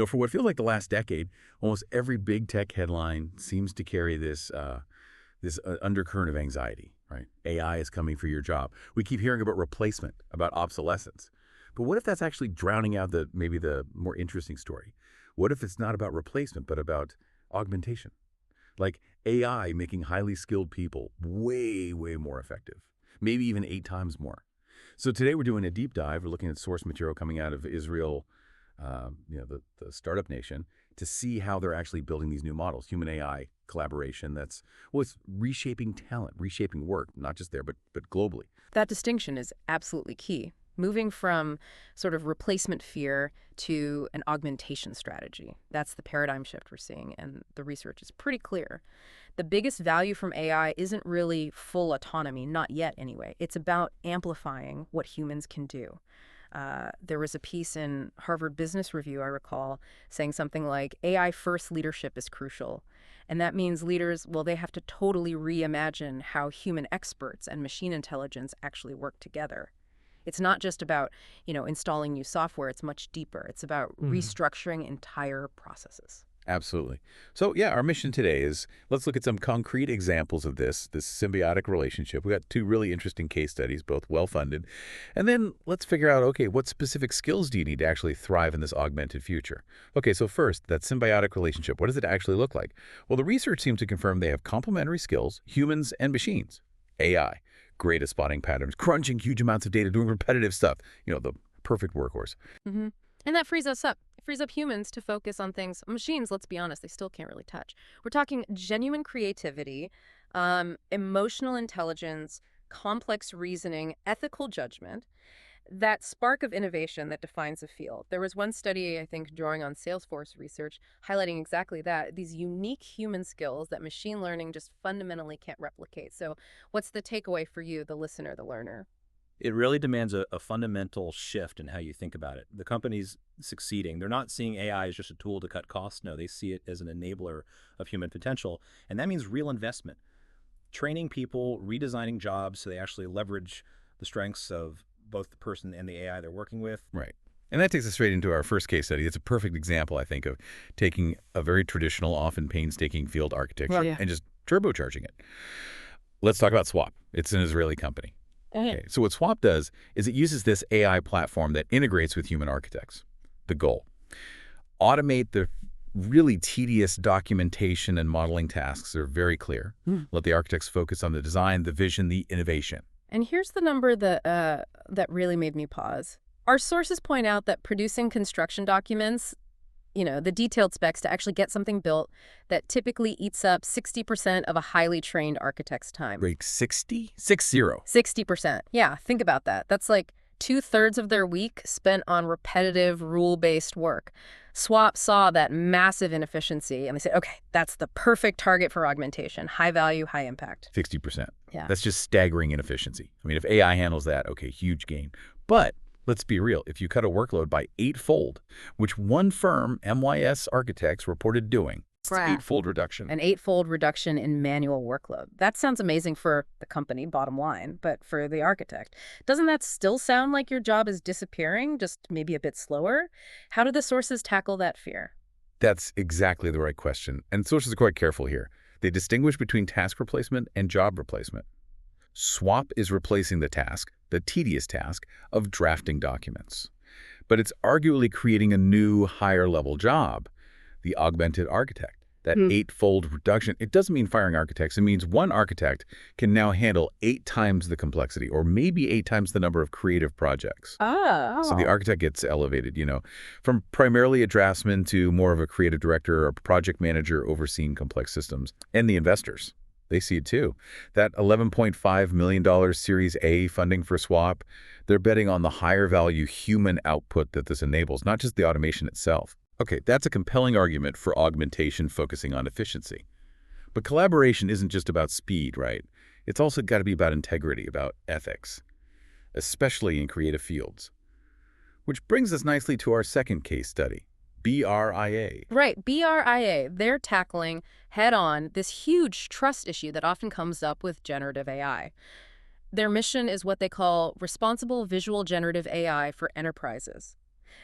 For what feels like the last decade, almost every big tech headline seems to carry this undercurrent of anxiety, right? AI is coming for your job. We keep hearing about replacement, about obsolescence. But what if that's actually drowning out maybe the more interesting story? What if it's not about replacement, but about augmentation? Like AI making highly skilled people way, way more effective, maybe even 8 times more. So today we're doing a deep dive. We're looking at source material coming out of Israel, the startup nation, to see how they're actually building these new models, human AI collaboration it's reshaping talent, reshaping work, not just there, but globally. That distinction is absolutely key. Moving from sort of replacement fear to an augmentation strategy. That's the paradigm shift we're seeing, and the research is pretty clear. The biggest value from AI isn't really full autonomy, not yet anyway. It's about amplifying what humans can do. There was a piece in Harvard Business Review, I recall, saying something like, AI-first leadership is crucial. And that means leaders, well, they have to totally reimagine how human experts and machine intelligence actually work together. It's not just about, installing new software. It's much deeper. It's about restructuring entire processes. Absolutely. So yeah, our mission today is let's look at some concrete examples of this symbiotic relationship. We got 2 really interesting case studies, both well-funded. And then let's figure out, okay, what specific skills do you need to actually thrive in this augmented future? Okay, so first, that symbiotic relationship, what does it actually look like? Well, the research seems to confirm they have complementary skills, humans and machines. AI, great at spotting patterns, crunching huge amounts of data, doing repetitive stuff, the perfect workhorse. Mm-hmm. And that frees us up. It frees up humans to focus on things machines, let's be honest, they still can't really touch. We're talking genuine creativity, emotional intelligence, complex reasoning, ethical judgment, that spark of innovation that defines a field. There was one study, I think, drawing on Salesforce research, highlighting exactly that, these unique human skills that machine learning just fundamentally can't replicate. So what's the takeaway for you, the listener, the learner? It really demands a fundamental shift in how you think about it. The companies succeeding, they're not seeing AI as just a tool to cut costs. No, they see it as an enabler of human potential. And that means real investment. Training people, redesigning jobs so they actually leverage the strengths of both the person and the AI they're working with. Right. And that takes us straight into our first case study. It's a perfect example, I think, of taking a very traditional, often painstaking field architecture and just turbocharging it. Let's talk about SWAPP. It's an Israeli company. Okay, so what SWAPP does is it uses this AI platform that integrates with human architects. The goal, automate the really tedious documentation and modeling tasks. They're very clear. Let the architects focus on the design, the vision, the innovation. And here's the number that really made me pause. Our sources point out that producing construction documents, the detailed specs to actually get something built, that typically eats up 60% of a highly trained architect's time. Break 60? 60. 60%. Yeah, think about that. That's like 2/3 of their week spent on repetitive, rule-based work. SWAPP saw that massive inefficiency, and they said, okay, that's the perfect target for augmentation. High value, high impact. 60%. Yeah. That's just staggering inefficiency. I mean, if AI handles that, okay, huge gain. But let's be real. If you cut a workload by 8-fold, which one firm, MYS Architects, reported doing, it's an 8-fold reduction. An 8-fold reduction in manual workload. That sounds amazing for the company, bottom line, but for the architect, doesn't that still sound like your job is disappearing, just maybe a bit slower? How do the sources tackle that fear? That's exactly the right question. And sources are quite careful here. They distinguish between task replacement and job replacement. SWAPP is replacing the task, the tedious task, of drafting documents. But it's arguably creating a new, higher-level job, the augmented architect. That 8-fold reduction, it doesn't mean firing architects. It means one architect can now handle 8 times the complexity, or maybe 8 times the number of creative projects. Oh. So the architect gets elevated, from primarily a draftsman to more of a creative director or project manager overseeing complex systems. And the investors, they see it too. That $11.5 million Series A funding for SWAPP, they're betting on the higher value human output that this enables, not just the automation itself. Okay, that's a compelling argument for augmentation focusing on efficiency. But collaboration isn't just about speed, right? It's also got to be about integrity, about ethics, especially in creative fields. Which brings us nicely to our second case study, BRIA. Right, BRIA. They're tackling head-on this huge trust issue that often comes up with generative AI. Their mission is what they call responsible visual generative AI for enterprises.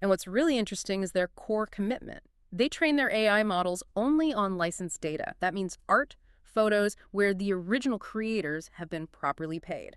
And what's really interesting is their core commitment. They train their AI models only on licensed data. That means art, photos, where the original creators have been properly paid.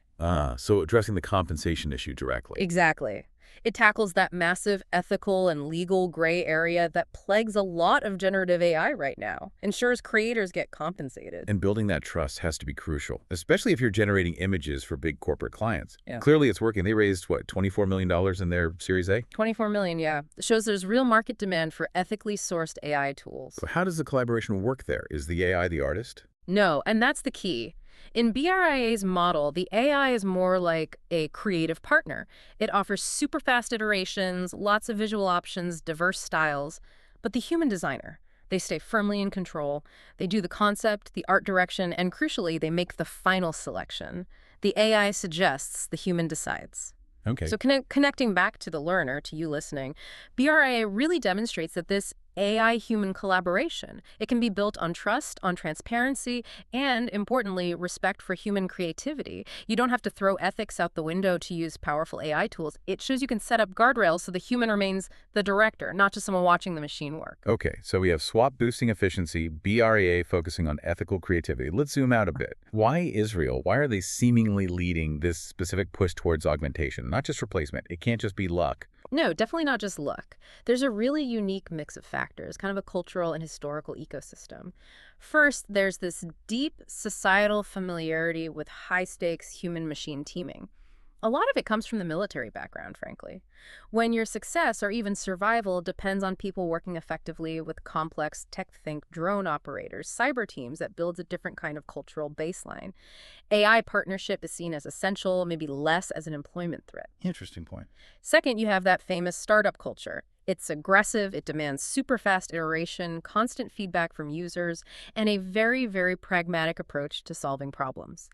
So addressing the compensation issue directly. Exactly. It tackles that massive ethical and legal gray area that plagues a lot of generative AI right now, ensures creators get compensated. And building that trust has to be crucial, especially if you're generating images for big corporate clients. Yeah. Clearly it's working. They raised, what, $24 million in their Series A? 24 million, yeah. Shows there's real market demand for ethically sourced AI tools. So how does the collaboration work there? Is the AI the artist? No, and that's the key. In BRIA's model, the AI is more like a creative partner. It offers super fast iterations, lots of visual options, diverse styles. But the human designer, they stay firmly in control. They do the concept, the art direction, and crucially, they make the final selection. The AI suggests, the human decides. Okay. So connecting back to the learner, to you listening, BRIA really demonstrates that this AI-human collaboration, it can be built on trust, on transparency, and, importantly, respect for human creativity. You don't have to throw ethics out the window to use powerful AI tools. It shows you can set up guardrails so the human remains the director, not just someone watching the machine work. Okay, so we have SWAPP boosting efficiency, BRIA focusing on ethical creativity. Let's zoom out a bit. Why Israel? Why are they seemingly leading this specific push towards augmentation, not just replacement? It can't just be luck. No, definitely not just luck. There's a really unique mix of factors, kind of a cultural and historical ecosystem. First, there's this deep societal familiarity with high-stakes human-machine teaming. A lot of it comes from the military background, frankly. When your success or even survival depends on people working effectively with complex tech-think drone operators, cyber teams, that builds a different kind of cultural baseline. AI partnership is seen as essential, maybe less as an employment threat. Interesting point. Second, you have that famous startup culture. It's aggressive, it demands super fast iteration, constant feedback from users, and a very, very pragmatic approach to solving problems.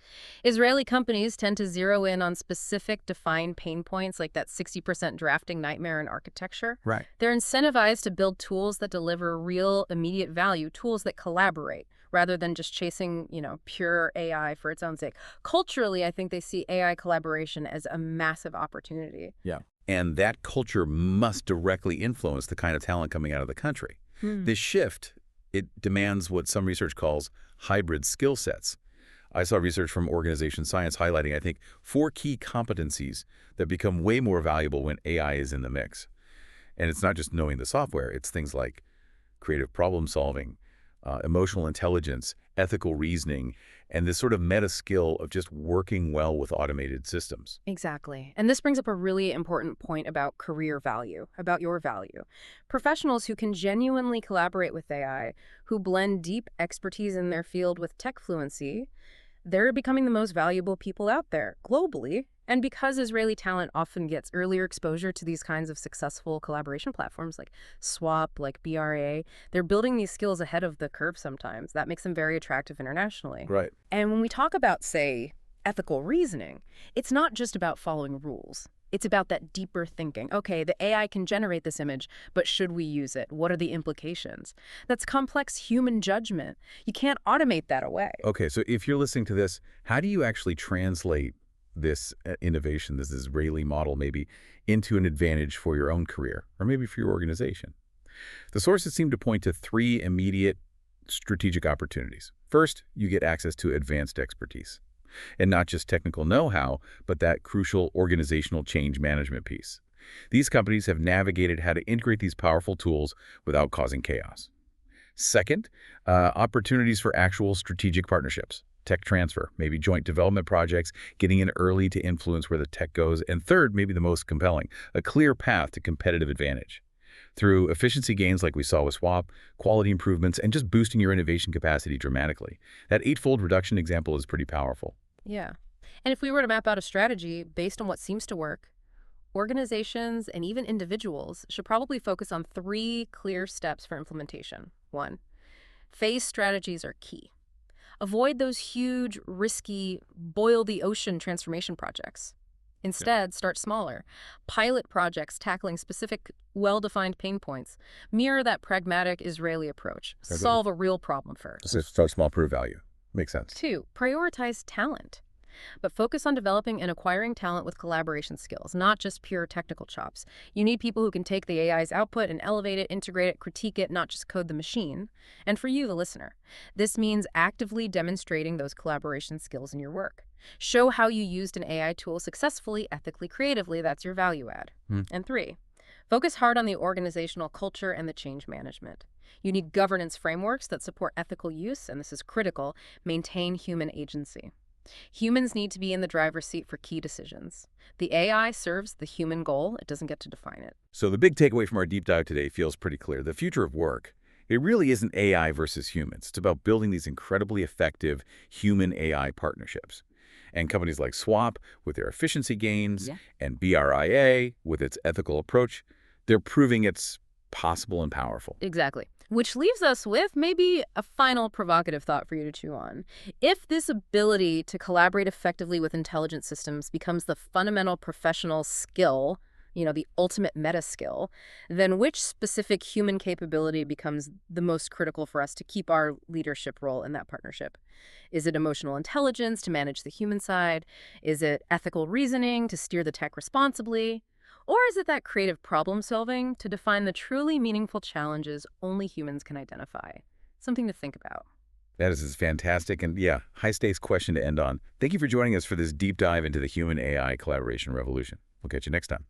Israeli companies tend to zero in on specific defined pain points, like that 60% drafting nightmare in architecture. Right. They're incentivized to build tools that deliver real, immediate value, tools that collaborate, rather than just chasing, pure AI for its own sake. Culturally, I think they see AI collaboration as a massive opportunity. Yeah. And that culture must directly influence the kind of talent coming out of the country. This shift, it demands what some research calls hybrid skill sets. I saw research from Organization Science highlighting, I think, 4 key competencies that become way more valuable when AI is in the mix. And it's not just knowing the software, it's things like creative problem solving, emotional intelligence, ethical reasoning, and this sort of meta skill of just working well with automated systems. Exactly. And this brings up a really important point about career value, about your value. Professionals who can genuinely collaborate with AI, who blend deep expertise in their field with tech fluency, they're becoming the most valuable people out there globally. And because Israeli talent often gets earlier exposure to these kinds of successful collaboration platforms like SWAPP, like BRA, they're building these skills ahead of the curve sometimes. That makes them very attractive internationally. Right. And when we talk about, say, ethical reasoning, it's not just about following rules. It's about that deeper thinking. Okay, the AI can generate this image, but should we use it? What are the implications? That's complex human judgment. You can't automate that away. Okay, so if you're listening to this, how do you actually translate this innovation, this Israeli model maybe, into an advantage for your own career or maybe for your organization? The sources seem to point to 3 immediate strategic opportunities. First, you get access to advanced expertise, and not just technical know-how, but that crucial organizational change management piece. These companies have navigated how to integrate these powerful tools without causing chaos. Second, opportunities for actual strategic partnerships, tech transfer, maybe joint development projects, getting in early to influence where the tech goes. And third, maybe the most compelling, a clear path to competitive advantage through efficiency gains like we saw with SWAPP, quality improvements, and just boosting your innovation capacity dramatically. That 8-fold reduction example is pretty powerful. Yeah. And if we were to map out a strategy based on what seems to work, organizations and even individuals should probably focus on 3 clear steps for implementation. 1, phase strategies are key. Avoid those huge, risky, boil-the-ocean transformation projects. Instead, start smaller. Pilot projects tackling specific, well-defined pain points. Mirror that pragmatic Israeli approach. Solve a real problem first. So start small, prove value. Makes sense. 2, prioritize talent. But focus on developing and acquiring talent with collaboration skills, not just pure technical chops. You need people who can take the AI's output and elevate it, integrate it, critique it, not just code the machine. And for you, the listener, this means actively demonstrating those collaboration skills in your work. Show how you used an AI tool successfully, ethically, creatively. That's your value add. And 3, focus hard on the organizational culture and the change management. You need governance frameworks that support ethical use, and this is critical, maintain human agency. Humans need to be in the driver's seat for key decisions. The AI serves the human goal. It doesn't get to define it. So the big takeaway from our deep dive today feels pretty clear. The future of work, it really isn't AI versus humans. It's about building these incredibly effective human-AI partnerships. And companies like SWAPP, with their efficiency gains, and BRIA, with its ethical approach, they're proving it's possible and powerful. Exactly. Which leaves us with maybe a final provocative thought for you to chew on. If this ability to collaborate effectively with intelligent systems becomes the fundamental professional skill, the ultimate meta skill, then which specific human capability becomes the most critical for us to keep our leadership role in that partnership? Is it emotional intelligence to manage the human side? Is it ethical reasoning to steer the tech responsibly? Or is it that creative problem solving to define the truly meaningful challenges only humans can identify? Something to think about. That is fantastic and, high-stakes question to end on. Thank you for joining us for this deep dive into the human-AI collaboration revolution. We'll catch you next time.